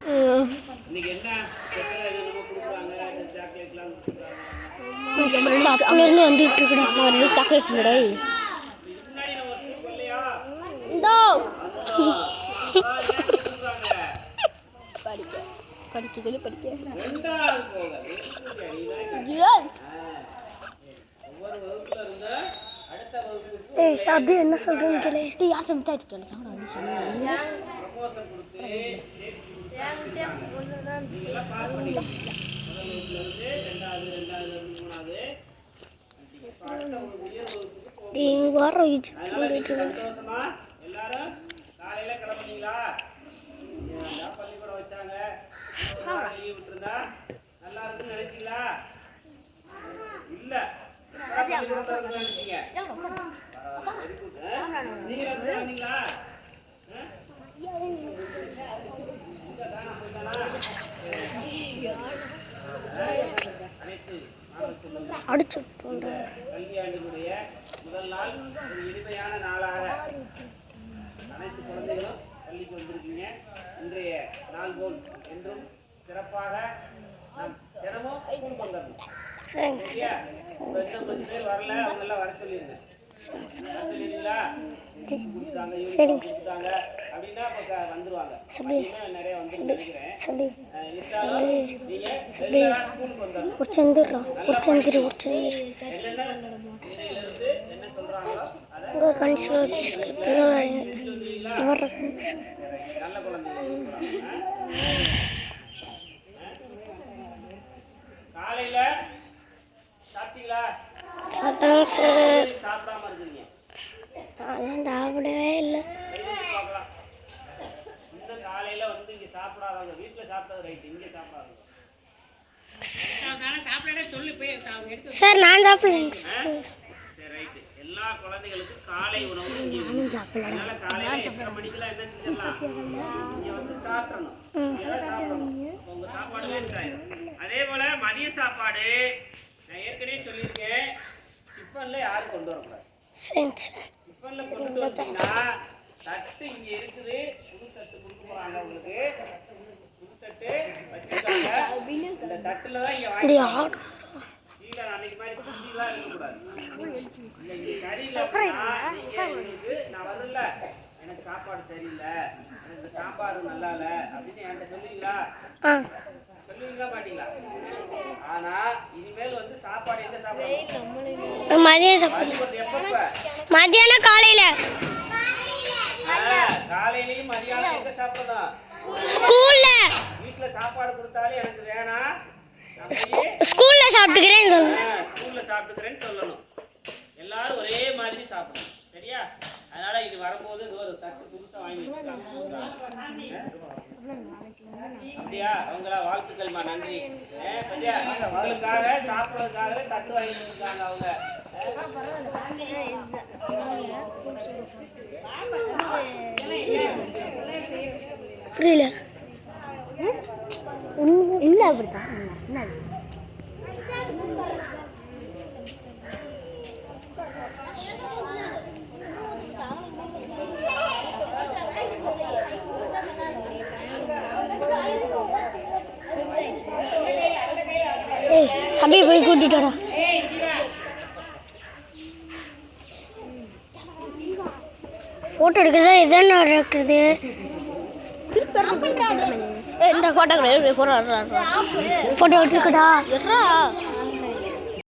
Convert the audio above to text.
சாக்லேட்ல வந்துட்டு இருக்குடா சாக்லேட் இல்லடா இந்தோ படிக்குதுல படிக்க ஏய் சாபி என்ன சொல்றேன்னு கேளு டேய் யார் சம்தா இருக்கல சாடா நீ சொன்ன ப்ரொபோசல் கொடுத்து நீங்க பாஸ் பண்ணிட்டீங்க முதல் வகுப்புல இருந்து ரெண்டாவது மூணாவது டேய் வர இது சொல்லிட்டு சந்தோஷமா எல்லாரும் காலையில கிளம்புனீங்களா பள்ளிக்கூடம் வச்சாங்க லீவ் விட்டுருந்தா நல்லா இருக்குன்னு நினைச்சீங்களா இல்ல பள்ளிக்கூடம் நினைச்சீங்க நீங்க வந்தீங்களா கல்வியாண்டினுடைய முதல் நாள் ஒரு இனிமையான நாளாக அனைத்து குழந்தைகளும் பள்ளிக்கு வந்திருக்கீங்க. இன்றைய நாள் போல் என்றும் சிறப்பாக நாம் தினமும் ஸ்கூலுக்கு வந்துடணும். சரியா? இன்னும் 10 பேர் வரல, அவங்க எல்லாம் வர சொல்லிருங்க. சொல்லிடுங்களா? கொடுத்தாங்க அப்படின்னா வந்துருவாங்க. நிறைய வந்து நினைக்கிறேன். என்ன சொல்றாங்களோ நல்ல குழந்தைங்க. காலையில சாப்பிட்டீங்களா? சாப்பிடாம இருக்கீங்க. சாப்பிடவே இல்லை. இன்னும் காலையில வந்து இங்க சாப்பிடாதவங்க வீட்டுல சாப்பிட்டது ரைட், இங்க சாப்பிடாதவங்க சார் நான் சாப்பிடுறேங்க சரி ரைட். எல்லா குழந்தைகளுக்கும் காலை உணவு அதனால காலையில 8:30 மணிக்கெல்லாம் என்ன செஞ்சிடலாம், இங்க வந்து சாப்பிடணும். உங்க சாப்பாடு வேஸ்ட் ஆயிடும். அதே போல மதிய சாப்பாடு நான் ஏற்கனவே சொல்லியிருக்கேன், டிஃபன்ல யாரும் கொண்டு வரக்கூடாது. டிஃபன்ல கொண்டு வந்தீங்கன்னா தட்டு இங்க இருக்குது, புது தட்டு கொடுக்க போறாங்க உங்களுக்கு. புது தட்டு வச்சுக்காங்க. இந்த தட்டுல தான் இங்க வாங்கி கீழே அன்னைக்கு மாதிரி குண்டிலாம் இருக்கக்கூடாது. இங்க சரியில்லை அப்படின்னா நீங்க உங்களுக்கு நான் வரல, எனக்கு சாப்பாடு சரியில்லை, எனக்கு சாப்பாடு நல்லா இல்லை அப்படின்னு என்கிட்ட சொல்லுவீங்களா? சொல்லுவீங்களா மாட்டீங்களா? ஆனா இனிமேல் வந்து சாப்பாடு எங்க சாப்பிடணும்? மதியானம் காலையில காலையிலயும் மதியானம் எங்க சாப்பிடணும்? ஸ்கூல்ல. வீட்ல சாப்பாடு கொடுத்தாலும் எனக்கு வேணாம், ஸ்கூல்ல சாப்பிட்டுக்கிறேன்னு சொல்லணும். ஸ்கூல்ல சாப்பிட்டுக்கிறேன்னு சொல்லணும். எல்லாரும் ஒரே மாதிரி சாப்பிடணும். சரியா? அதனால இது வரும்போது ஒரு தட்டு புதுசா வாங்கி வச்சுக்கலாம். அப்படியா? அவங்களா வாழ்த்துக்கள்மா, நன்றி. சரியா? அவங்களுக்காக சாப்பிட்றதுக்காகவே தட்டு வாங்கி கொடுத்தாங்க அவங்க. புரியல இல்லை அப்படித்தான். ஏய் சபை போய் கூட்டிட்டு வரா. போட்டோ எடுக்கிறதா இதான இருக்கிறது. இந்த போட்டோ போட்டோ எடுத்துக்கடா.